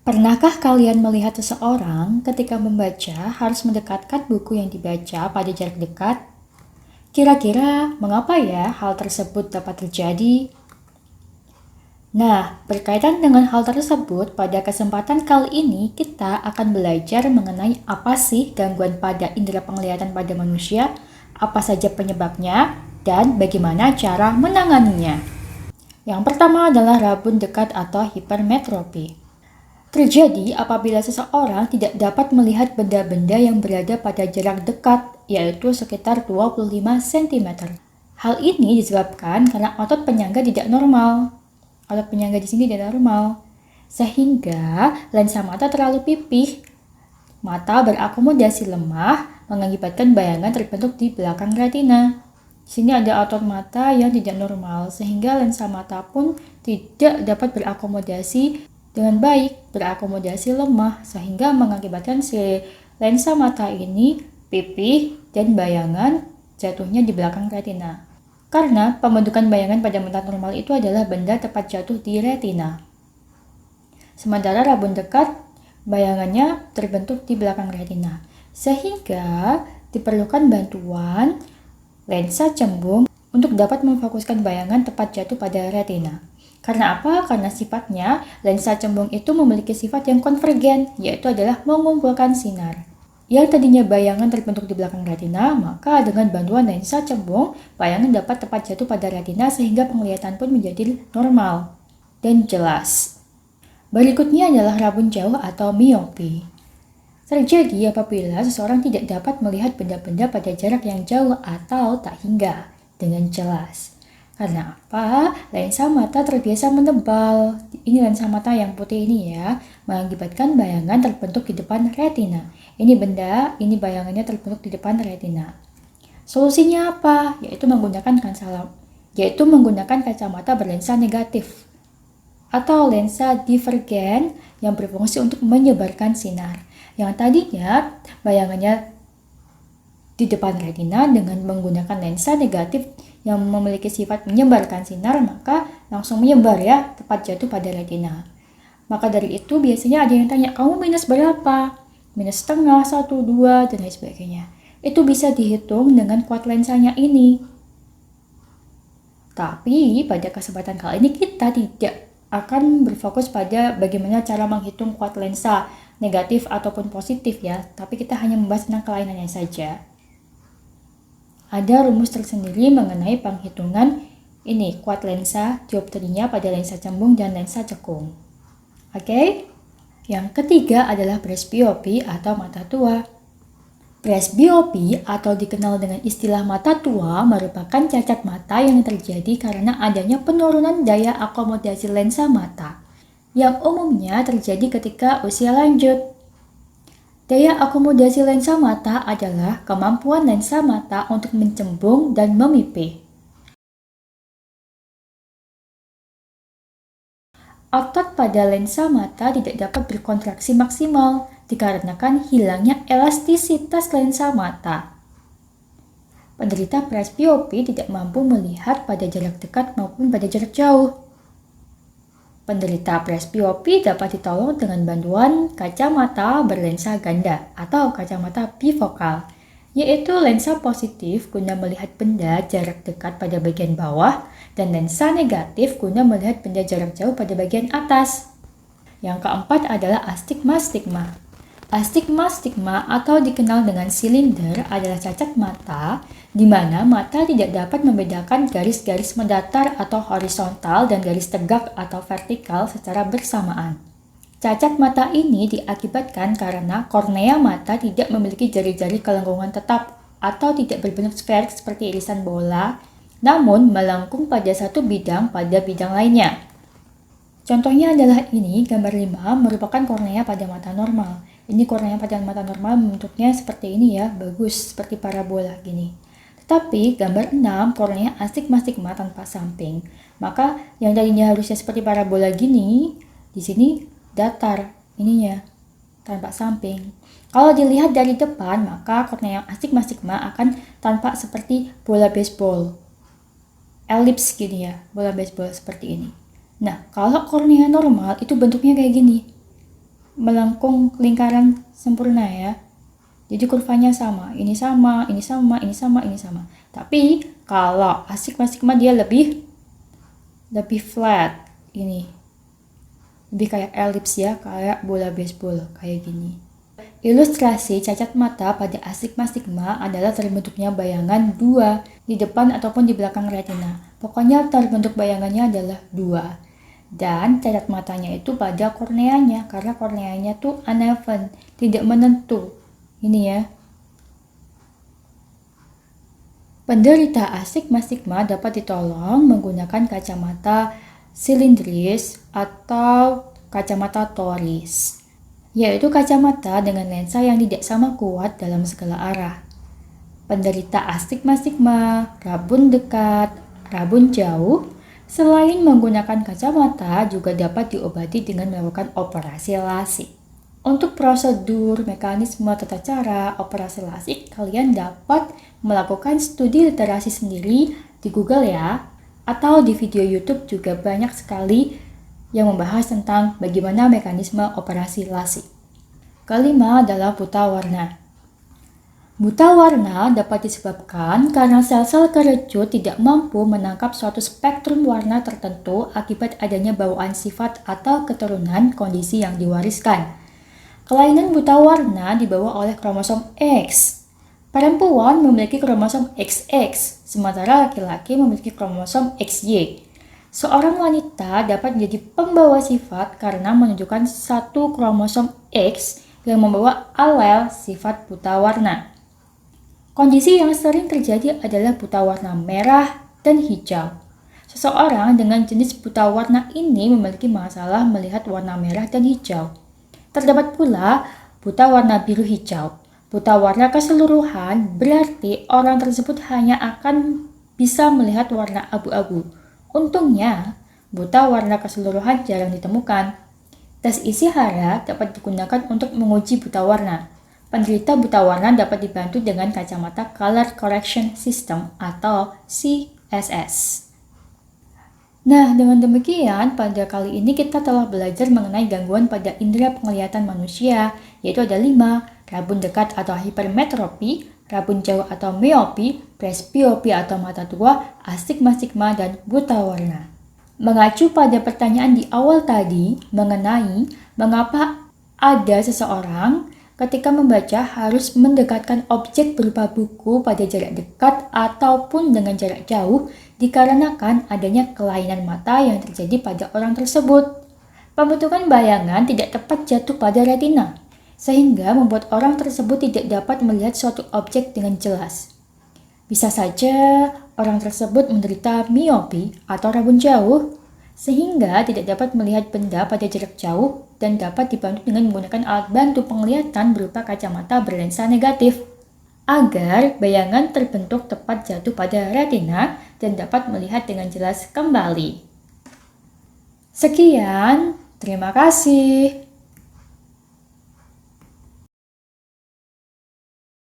Pernahkah kalian melihat seseorang ketika membaca harus mendekatkan buku yang dibaca pada jarak dekat? Kira-kira mengapa ya hal tersebut dapat terjadi? Nah, berkaitan dengan hal tersebut, pada kesempatan kali ini kita akan belajar mengenai apa sih gangguan pada indera penglihatan pada manusia, apa saja penyebabnya, dan bagaimana cara menanganinya. Yang pertama adalah rabun dekat atau hipermetropi. Terjadi apabila seseorang tidak dapat melihat benda-benda yang berada pada jarak dekat, yaitu sekitar 25 cm. Hal ini disebabkan karena otot penyangga tidak normal. Otot penyangga di sini tidak normal, sehingga lensa mata terlalu pipih. Mata berakomodasi lemah mengakibatkan bayangan terbentuk di belakang retina. Di sini ada otot mata yang tidak normal, sehingga lensa mata pun tidak dapat berakomodasi dengan baik, berakomodasi lemah, sehingga mengakibatkan si lensa mata ini pipih dan bayangan jatuhnya di belakang retina. Karena pembentukan bayangan pada mata normal itu adalah benda tepat jatuh di retina. Sementara rabun dekat, bayangannya terbentuk di belakang retina. Sehingga diperlukan bantuan lensa cembung untuk dapat memfokuskan bayangan tepat jatuh pada retina. Karena apa? Karena sifatnya lensa cembung itu memiliki sifat yang konvergen, yaitu adalah mengumpulkan sinar. Yang tadinya bayangan terbentuk di belakang retina, maka dengan bantuan lensa cembung, bayangan dapat tepat jatuh pada retina sehingga penglihatan pun menjadi normal dan jelas. Berikutnya adalah rabun jauh atau miopi. Terjadi apabila seseorang tidak dapat melihat benda-benda pada jarak yang jauh atau tak hingga dengan jelas. Karena apa? Lensa mata terbiasa menebal. Ini lensa mata yang putih ini ya, mengakibatkan bayangan terbentuk di depan retina. Ini benda, ini bayangannya terbentuk di depan retina. Solusinya apa? Yaitu menggunakan kacamata berlensa negatif atau lensa divergen yang berfungsi untuk menyebarkan sinar. Yang tadinya bayangannya di depan retina, dengan menggunakan lensa negatif yang memiliki sifat menyebarkan sinar, maka langsung menyebar ya, tepat jatuh pada retina. Maka dari itu biasanya ada yang tanya, kamu minus berapa? Minus setengah, 1, 2, dan lain sebagainya. Itu bisa dihitung dengan kuat lensanya ini. Tapi pada kesempatan kali ini kita tidak akan berfokus pada bagaimana cara menghitung kuat lensa negatif ataupun positif ya, tapi kita hanya membahas tentang kelainannya saja. Ada rumus tersendiri mengenai penghitungan ini kuat lensa dioptrinya pada lensa cembung dan lensa cekung. Oke? Yang ketiga adalah presbiopi atau mata tua. Presbiopi atau dikenal dengan istilah mata tua merupakan cacat mata yang terjadi karena adanya penurunan daya akomodasi lensa mata yang umumnya terjadi ketika usia lanjut. Daya akomodasi lensa mata adalah kemampuan lensa mata untuk mencembung dan memipih. Otot pada lensa mata tidak dapat berkontraksi maksimal dikarenakan hilangnya elastisitas lensa mata. Penderita presbiopi tidak mampu melihat pada jarak dekat maupun pada jarak jauh. Penderita presbiopi dapat ditolong dengan bantuan kacamata berlensa ganda atau kacamata bifokal, yaitu lensa positif guna melihat benda jarak dekat pada bagian bawah dan lensa negatif guna melihat benda jarak jauh pada bagian atas. Yang keempat adalah astigmatisme. Astigmatisme atau dikenal dengan silinder adalah cacat mata di mana mata tidak dapat membedakan garis-garis mendatar atau horizontal dan garis tegak atau vertikal secara bersamaan. Cacat mata ini diakibatkan karena kornea mata tidak memiliki jari-jari kelengkungan tetap atau tidak berbentuk sferik seperti irisan bola, namun melengkung pada satu bidang pada bidang lainnya. Contohnya adalah ini, gambar 5 merupakan kornea pada mata normal. Ini kornea pada mata normal bentuknya seperti ini ya, bagus, seperti parabola gini. Tetapi gambar 6, kornea astigmatisme tanpa samping. Maka yang tadinya harusnya seperti parabola gini, di sini datar ininya, tanpa samping. Kalau dilihat dari depan, maka kornea astigmatisme akan tampak seperti bola baseball. Elips gini ya, bola baseball seperti ini. Nah, kalau kornea normal itu bentuknya kayak gini. melengkung lingkaran sempurna ya. Jadi kurvanya sama, ini sama, ini sama, ini sama, ini sama. Tapi kalau astigmatisma dia lebih flat ini. Lebih kayak elips ya, kayak bola baseball, kayak gini. Ilustrasi cacat mata pada astigmatisma adalah terbentuknya bayangan 2 di depan ataupun di belakang retina. Pokoknya terbentuk bayangannya adalah 2. Dan cacat matanya itu pada korneanya, karena korneanya tuh uneven, tidak menentu. Ini ya. Penderita astigmatisma dapat ditolong menggunakan kacamata silindris atau kacamata toris, yaitu kacamata dengan lensa yang tidak sama kuat dalam segala arah. Penderita astigmatisma, rabun dekat, rabun jauh, selain menggunakan kacamata juga dapat diobati dengan melakukan operasi lasik. Untuk prosedur, mekanisme, tata cara operasi lasik, kalian dapat melakukan studi literasi sendiri di Google ya, atau di video YouTube juga banyak sekali yang membahas tentang bagaimana mekanisme operasi lasik. Kelima adalah buta warna. Buta warna dapat disebabkan karena sel-sel kerucut tidak mampu menangkap suatu spektrum warna tertentu akibat adanya bawaan sifat atau keturunan kondisi yang diwariskan. Kelainan buta warna dibawa oleh kromosom X. Perempuan memiliki kromosom XX, sementara laki-laki memiliki kromosom XY. Seorang wanita dapat menjadi pembawa sifat karena menunjukkan satu kromosom X yang membawa alel sifat buta warna. Kondisi yang sering terjadi adalah buta warna merah dan hijau. Seseorang dengan jenis buta warna ini memiliki masalah melihat warna merah dan hijau. Terdapat pula buta warna biru hijau. Buta warna keseluruhan berarti orang tersebut hanya akan bisa melihat warna abu-abu. Untungnya, buta warna keseluruhan jarang ditemukan. Tes isi hara dapat digunakan untuk menguji buta warna. Penderita buta warna dapat dibantu dengan kacamata Color Correction System atau CSS. Nah, dengan demikian, pada kali ini kita telah belajar mengenai gangguan pada indera penglihatan manusia, yaitu ada 5, rabun dekat atau hipermetropi, rabun jauh atau miopi, presbiopi atau mata tua, astigmatisma, dan buta warna. Mengacu pada pertanyaan di awal tadi mengenai mengapa ada seseorang ketika membaca harus mendekatkan objek berupa buku pada jarak dekat ataupun dengan jarak jauh, dikarenakan adanya kelainan mata yang terjadi pada orang tersebut. Pembentukan bayangan tidak tepat jatuh pada retina, sehingga membuat orang tersebut tidak dapat melihat suatu objek dengan jelas. Bisa saja orang tersebut menderita miopi atau rabun jauh, sehingga tidak dapat melihat benda pada jarak jauh dan dapat dibantu dengan menggunakan alat bantu penglihatan berupa kacamata berlensa negatif, agar bayangan terbentuk tepat jatuh pada retina dan dapat melihat dengan jelas kembali. Sekian, terima kasih.